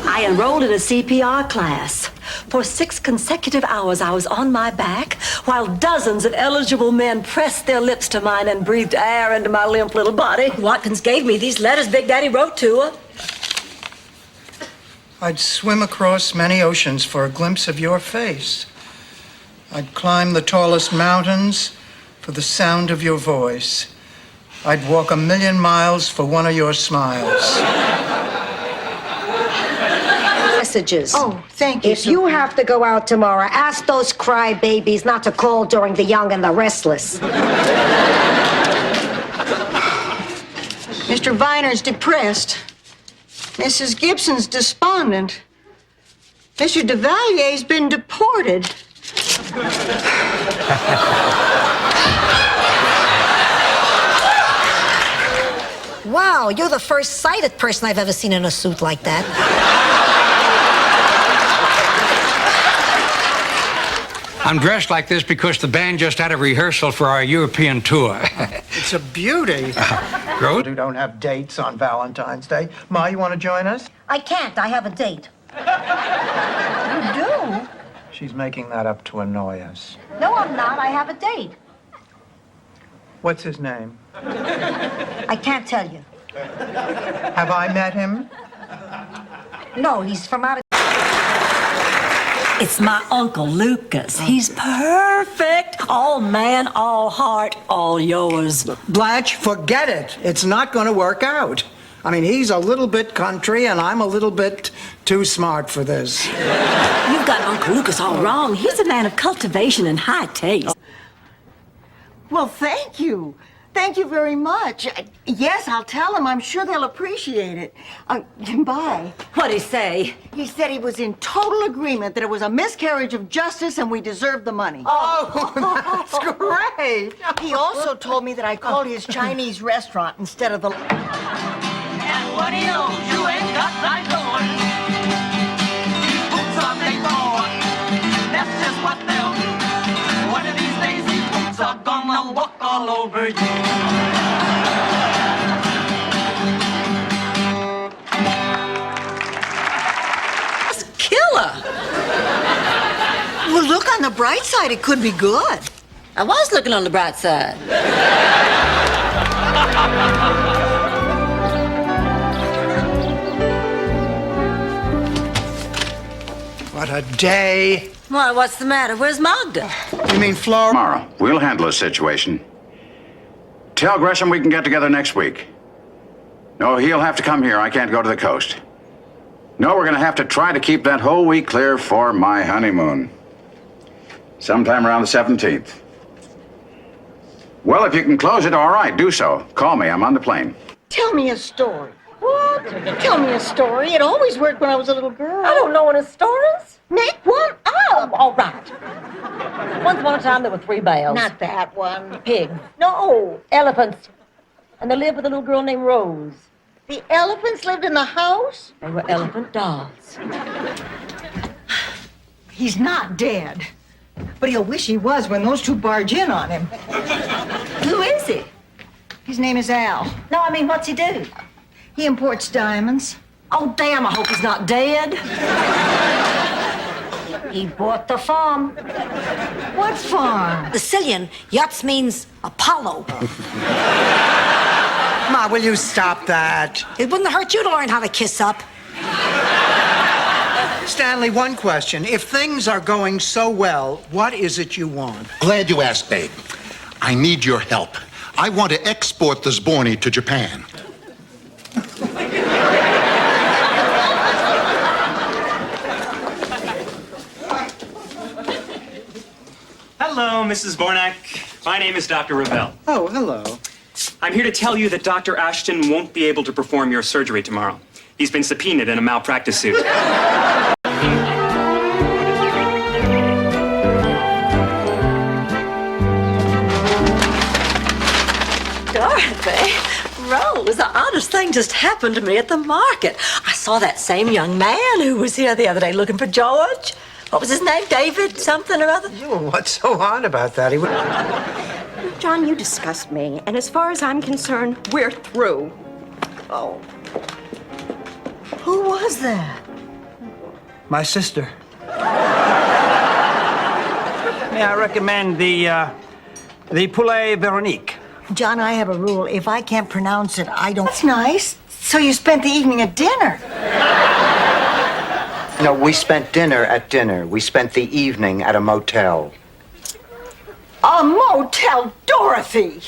I enrolled in a CPR class. For 6 consecutive hours, I was on my back while dozens of eligible men pressed their lips to mine and breathed air into my limp little body. Watkins gave me these letters Big Daddy wrote to her. I'd swim across many oceans for a glimpse of your face. I'd climb the tallest mountains for the sound of your voice. I'd walk 1,000,000 miles for one of your smiles. Messages. Oh, thank you. If you have to go out tomorrow, ask those crybabies not to call during the young and the restless. Mr. Viner's depressed. Mrs. Gibson's despondent. Mr. Duvalier's been deported. Wow, you're the first sighted person I've ever seen in a suit like that. I'm dressed like this because the band just had a rehearsal for our European tour. It's a beauty. Rose? You don't have dates on Valentine's Day. Ma, you want to join us? I can't. I have a date. You do? She's making that up to annoy us. No, I'm not. I have a date. What's his name? I can't tell you. Have I met him? No, he's from out of... It's my Uncle Lucas. He's perfect. All man, all heart, all yours. Blanche, forget it. It's not going to work out. I mean, he's a little bit country, and I'm a little bit too smart for this. You've got Uncle Lucas all wrong. He's a man of cultivation and high taste. Well, thank you. Thank you very much. Yes, I'll tell them. I'm sure they'll appreciate it. Bye. What'd he say? He said he was in total agreement that it was a miscarriage of justice and we deserved the money. Oh, that's great. He also told me that I called his Chinese restaurant instead of the... And what do you know? You ain't got right going. These boots are made for. That's just what they'll do. One of these days, these boots are gonna walk all over you. That's killer. Well, look on the bright side. It could be good. I was looking on the bright side. What a day. Why, what's the matter? Where's Magda? You mean Flora? Tomorrow, we'll handle the situation. Tell Gresham we can get together next week. No, he'll have to come here. I can't go to the coast. No, we're going to have to try to keep that whole week clear for my honeymoon. Sometime around the 17th. Well, if you can close it, all right, do so. Call me. I'm on the plane. Tell me a story. What? Tell me a story. It always worked when I was a little girl. I don't know any stories. Make one up. All right. Once upon a time, there were 3 bears. Not that one. Pigs. No. Elephants. And they lived with a little girl named Rose. The elephants lived in the house? They were elephant dolls. He's not dead. But he'll wish he was when those two barge in on him. Who is he? His name is Al. No, I mean, what's he do? He imports diamonds. Oh, damn, I hope he's not dead. He bought the farm. What farm? The Sicilian. Yachts means Apollo. Ma, will you stop that? It wouldn't hurt you to learn how to kiss up. Stanley, one question. If things are going so well, what is it you want? Glad you asked, Babe. I need your help. I want to export the Zborny to Japan. Hello, Mrs. Bornak. My name is Dr. Ravel. Oh, hello. I'm here to tell you that Dr. Ashton won't be able to perform your surgery tomorrow. He's been subpoenaed in a malpractice suit. Dorothy, Rose, the oddest thing just happened to me at the market. I saw that same young man who was here the other day looking for George. What was his name? David something or other? What's so odd about that? John, you disgust me, and as far as I'm concerned, we're through. Oh. Who was that? My sister. May I recommend the poulet Veronique? John, I have a rule. If I can't pronounce it, I don't... That's nice. So you spent the evening at dinner. No, we spent dinner at dinner. We spent the evening at a motel. A motel, Dorothy!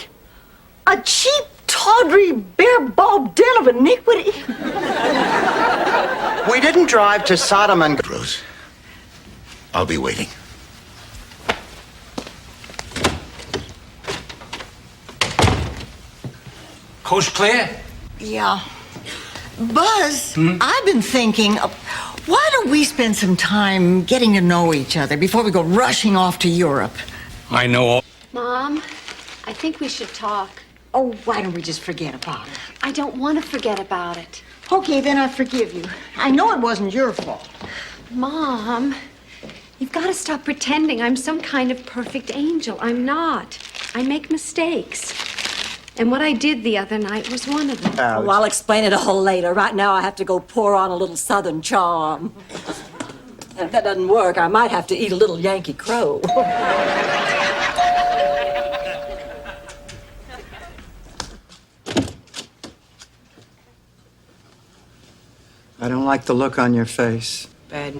A cheap, tawdry, bare-bulb den of iniquity! We didn't drive to Sodom and... Rose, I'll be waiting. Coast clear? Yeah. Buzz, I've been thinking, why don't we spend some time getting to know each other before we go rushing off to Europe? I know. Mom, I think we should talk. Oh, why don't we just forget about it? I don't want to forget about it. Okay, then I forgive you. I know it wasn't your fault. Mom, you've got to stop pretending I'm some kind of perfect angel. I'm not. I make mistakes. And what I did the other night was one of them. Oh, I'll explain it all later. Right now, I have to go pour on a little Southern charm. And if that doesn't work, I might have to eat a little Yankee Crow. don't like the look on your face. Bad.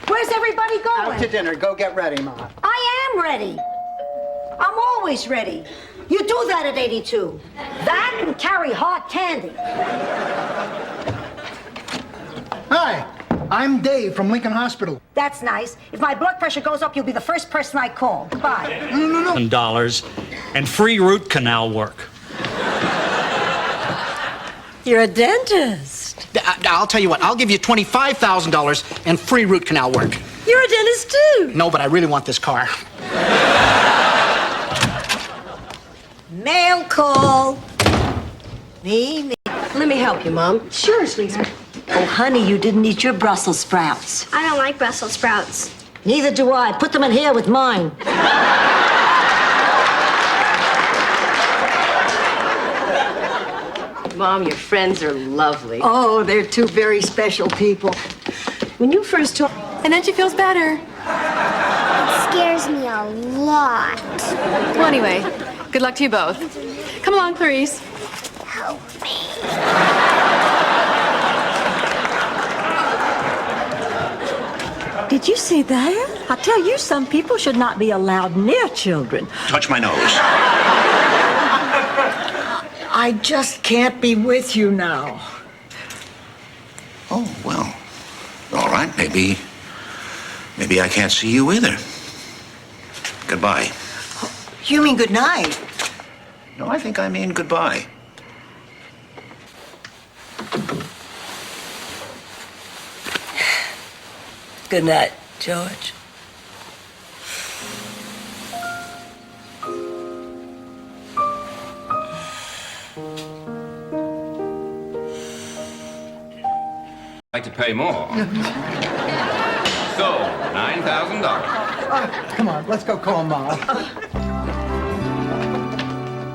Where's everybody going? Out to dinner. Go get ready, Ma. I am ready. I'm always ready. You do that at 82. That and carry hot candy. Hi, I'm Dave from Lincoln Hospital. That's nice. If my blood pressure goes up, you'll be the first person I call. Goodbye. $1 and free root canal work. You're a dentist. I'll tell you what, I'll give you $25,000 and free root canal work. You're a dentist too. No, but I really want this car. Mail call. Me. Let me help you, Mom. Sure, sweetheart. Oh, honey, you didn't eat your Brussels sprouts. I don't like Brussels sprouts. Neither do I. Put them in here with mine. Mom, your friends are lovely. Oh, they're two very special people. When you first told... And then she feels better. It scares me a lot. Well, anyway, good luck to you both. Come along, Clarice. Help me. Did you see that? I tell you, some people should not be allowed near children. Touch my nose. I just can't be with you now. Oh, well. All right, maybe I can't see you either. Goodbye. You mean good night? No, I think I mean goodbye. Good night, George. Like to pay more. So, $9,000. Come on, let's go call Ma.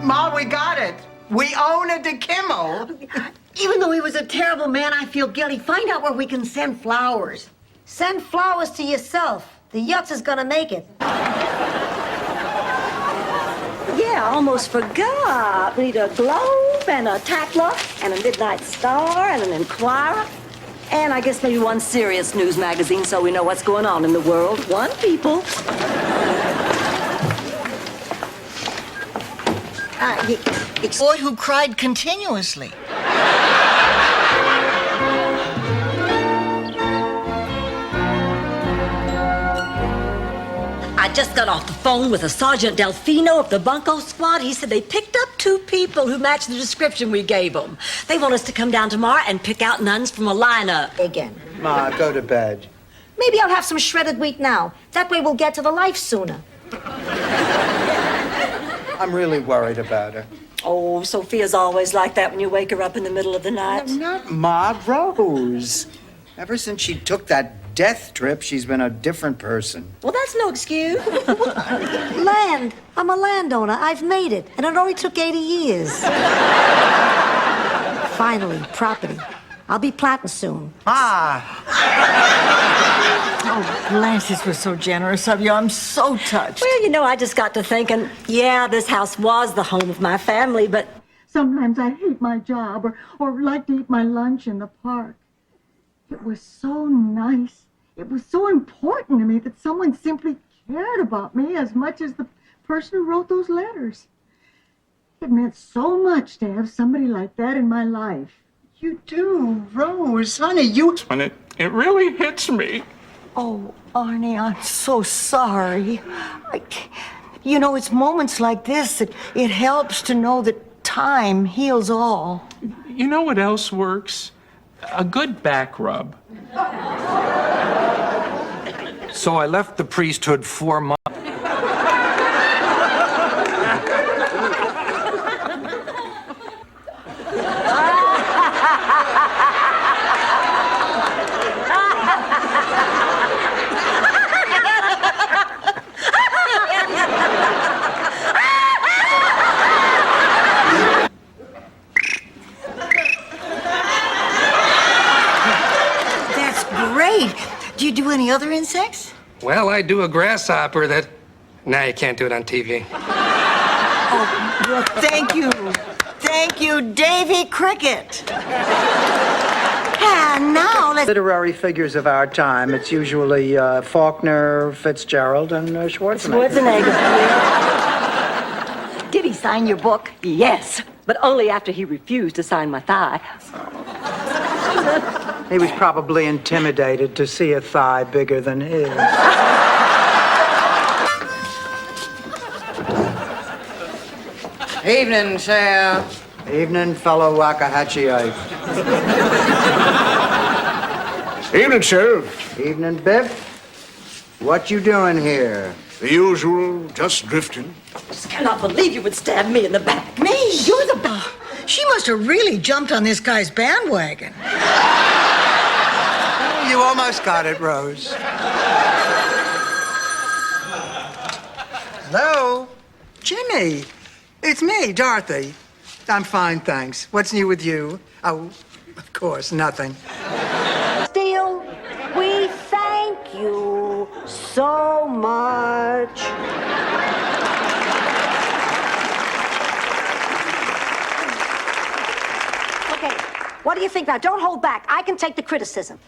Ma, we got it. We own a DeKimmel. Even though he was a terrible man, I feel guilty. Find out where we can send flowers. Send flowers to yourself. The Yutz is gonna make it. Yeah, I almost forgot. We need a Globe and a Tatler and a Midnight Star and an Enquirer. And I guess maybe one serious news magazine so we know what's going on in the world. One, people. It's a boy who cried continuously. I just got off the phone with a Sergeant Delfino of the Bunko Squad. He said they picked up 2 people who matched the description we gave them. They want us to come down tomorrow and pick out nuns from a lineup. Again. Ma, go to bed. Maybe I'll have some shredded wheat now. That way we'll get to the life sooner. I'm really worried about her. Oh, Sophia's always like that when you wake her up in the middle of the night. Not Ma, Rose. Ever since she took that death trip, she's been a different person. Well, that's no excuse. Land. I'm a landowner. I've made it. And it only took 80 years. Finally, property. I'll be planting soon. Ma! Oh, Blanche, this was so generous of you. I'm so touched. Well, you know, I just got to thinking, yeah, this house was the home of my family, but Sometimes I hate my job or like to eat my lunch in the park. It was so nice. It was so important to me that someone simply cared about me as much as the person who wrote those letters. It meant so much to have somebody like that in my life. You do, Rose, honey, you... When it really hits me. Oh, Arnie, I'm so sorry. You know, it's moments like this that it helps to know that time heals all. You know what else works? A good back rub. So I left the priesthood 4 months. That's great. Do you do any other insects? Well, I do a grasshopper that... Now you can't do it on TV. Oh, well, thank you. Thank you, Davy Cricket. And now let's... Literary figures of our time. It's usually Faulkner, Fitzgerald, and Schwarzenegger. Did he sign your book? Yes, but only after he refused to sign my thigh. He was probably intimidated to see a thigh bigger than his. Evening, sir. Evening, fellow Waxahachie. Evening, Sheriff. Evening, Biff. What you doing here? The usual, just drifting. Just cannot believe you would stab me in the back. Me? You're the... She must have really jumped on this guy's bandwagon. You almost got it, Rose. Hello? Jimmy. It's me, Dorothy. I'm fine, thanks. What's new with you? Oh, of course, nothing. Steele, we thank you so much. Okay, what do you think now? Don't hold back. I can take the criticism.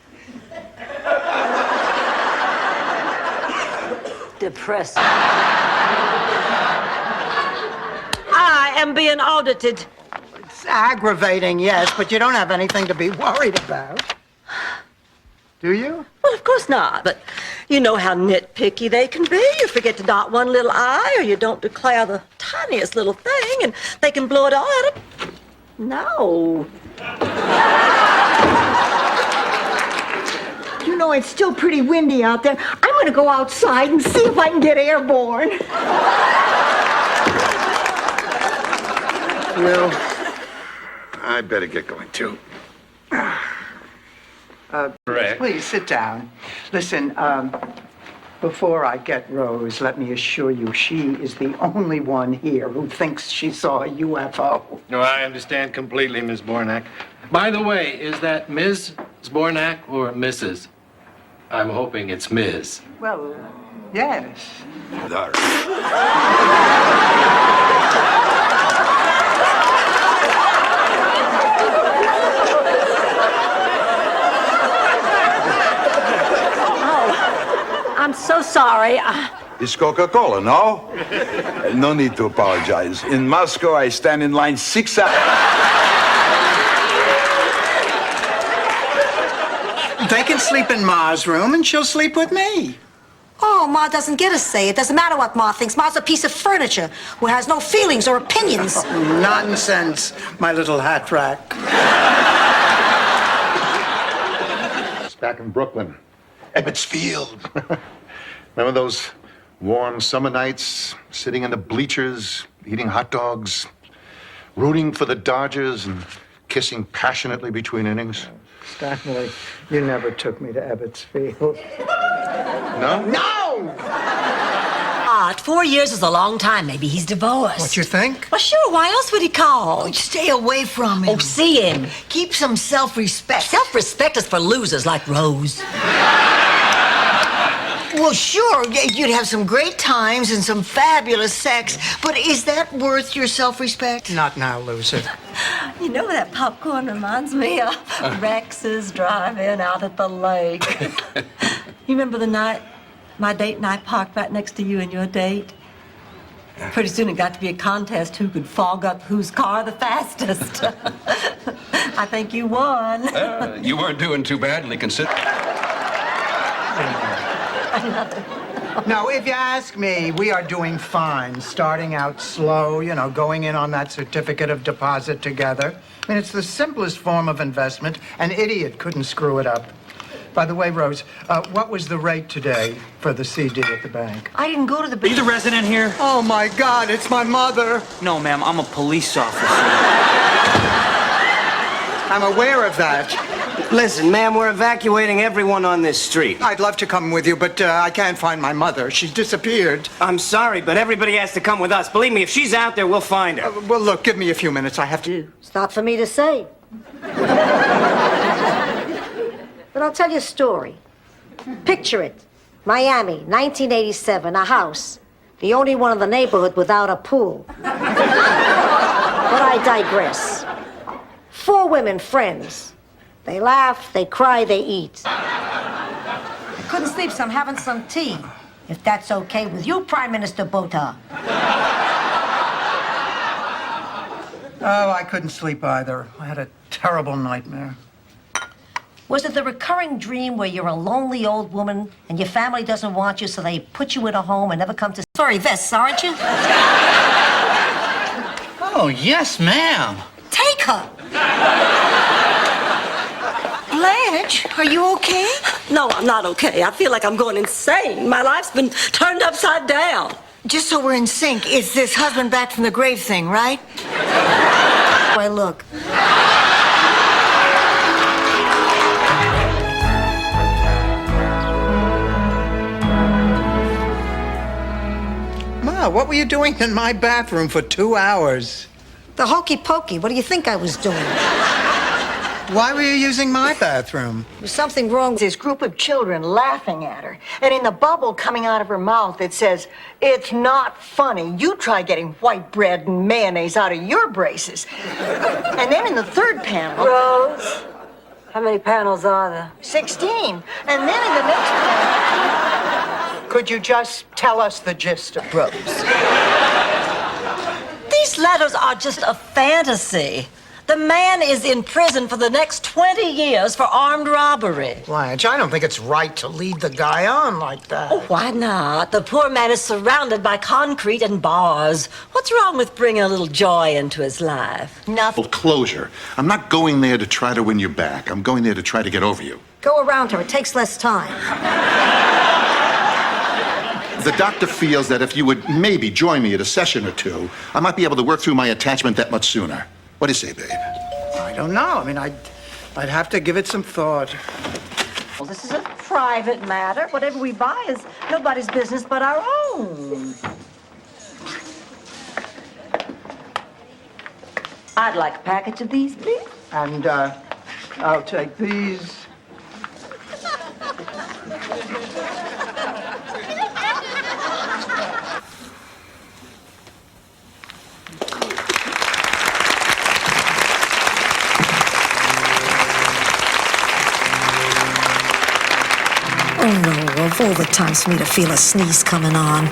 Depressing. I am being audited. It's aggravating, yes, but you don't have anything to be worried about. Do you? Well, of course not, but you know how nitpicky they can be. You forget to dot one little I, or you don't declare the tiniest little thing, and they can blow it all out of... No. You know, it's still pretty windy out there. I'm going to go outside and see if I can get airborne. Well, I better get going, too. Correct. Please sit down. Listen, before I get Rose, let me assure you she is the only one here who thinks she saw a UFO. No, I understand completely, Miss Bornak. By the way, is that Ms. Bornak or Mrs.? I'm hoping it's Ms. Well, yes. I'm so sorry. It's Coca-Cola, no? No need to apologize. In Moscow, I stand in line 6 hours. They can sleep in Ma's room, and she'll sleep with me. Oh, Ma doesn't get a say. It doesn't matter what Ma thinks. Ma's a piece of furniture who has no feelings or opinions. Oh, nonsense, my little hat rack. It's back in Brooklyn. Ebbets Field. Remember those warm summer nights, sitting in the bleachers, eating hot dogs, rooting for the Dodgers and kissing passionately between innings? Stanley, you never took me to Ebbets Field. No? No! 4 years is a long time. Maybe he's divorced. What you think? Well, sure. Why else would he call? Oh, stay away from him. Oh, see him. Keep some self-respect. Self-respect is for losers like Rose. Well, sure, you'd have some great times and some fabulous sex, but is that worth your self-respect? Not now, loser. You know what that popcorn reminds me of? Rex's drive-in out at the lake. You remember the night my date and I parked right next to you and your date? Pretty soon it got to be a contest who could fog up whose car the fastest. I think you won. You weren't doing too badly, considering. No, if you ask me, we are doing fine. Starting out slow, you know, going in on that certificate of deposit together. I mean, it's the simplest form of investment. An idiot couldn't screw it up. By the way, Rose, what was the rate today for the CD at the bank? I didn't go to the bank. Are you the resident here? Oh, my God, it's my mother. No, ma'am, I'm a police officer. I'm aware of that. Listen, ma'am, we're evacuating everyone on this street. I'd love to come with you, but I can't find my mother. She's disappeared. I'm sorry, but everybody has to come with us. Believe me, if she's out there, we'll find her. Well, look, give me a few minutes. I have to... It's not for me to say. But I'll tell you a story. Picture it. Miami, 1987, a house. The only one in the neighborhood without a pool. But I digress. 4 women friends. They laugh, they cry, they eat. I couldn't sleep, so I'm having some tea. If that's okay with you, Prime Minister Botha. Oh, I couldn't sleep either. I had a terrible nightmare. Was it the recurring dream where you're a lonely old woman and your family doesn't want you, so they put you in a home and never come to... Sorry, vests, aren't you? Oh, yes, ma'am. Take her! Blanche, are you okay? No, I'm not okay. I feel like I'm going insane. My life's been turned upside down. Just so we're in sync, it's this husband back from the grave thing, right? Why, look. Ma, what were you doing in my bathroom for 2 hours? The hokey pokey. What do you think I was doing? Why were you using my bathroom? There's something wrong with This group of children laughing at her, and in the bubble coming out of her mouth, it says, "It's not funny. You try getting white bread and mayonnaise out of your braces." And then in the third panel... Rose, how many panels are there? 16. And then in the next panel... Could you just tell us the gist of Rose? These letters are just a fantasy. The man is in prison for the next 20 years for armed robbery. Blanche, I don't think it's right to lead the guy on like that. Oh, why not? The poor man is surrounded by concrete and bars. What's wrong with bringing a little joy into his life? Well, closure. I'm not going there to try to win you back. I'm going there to try to get over you. Go around her. It takes less time. The doctor feels that if you would maybe join me at a session or two, I might be able to work through my attachment that much sooner. What do you say, babe? I don't know. I mean, I'd have to give it some thought. Well, this is a private matter. Whatever we buy is nobody's business but our own. I'd like a package of these, please. And I'll take these. Oh, no, of all the times for me to feel a sneeze coming on.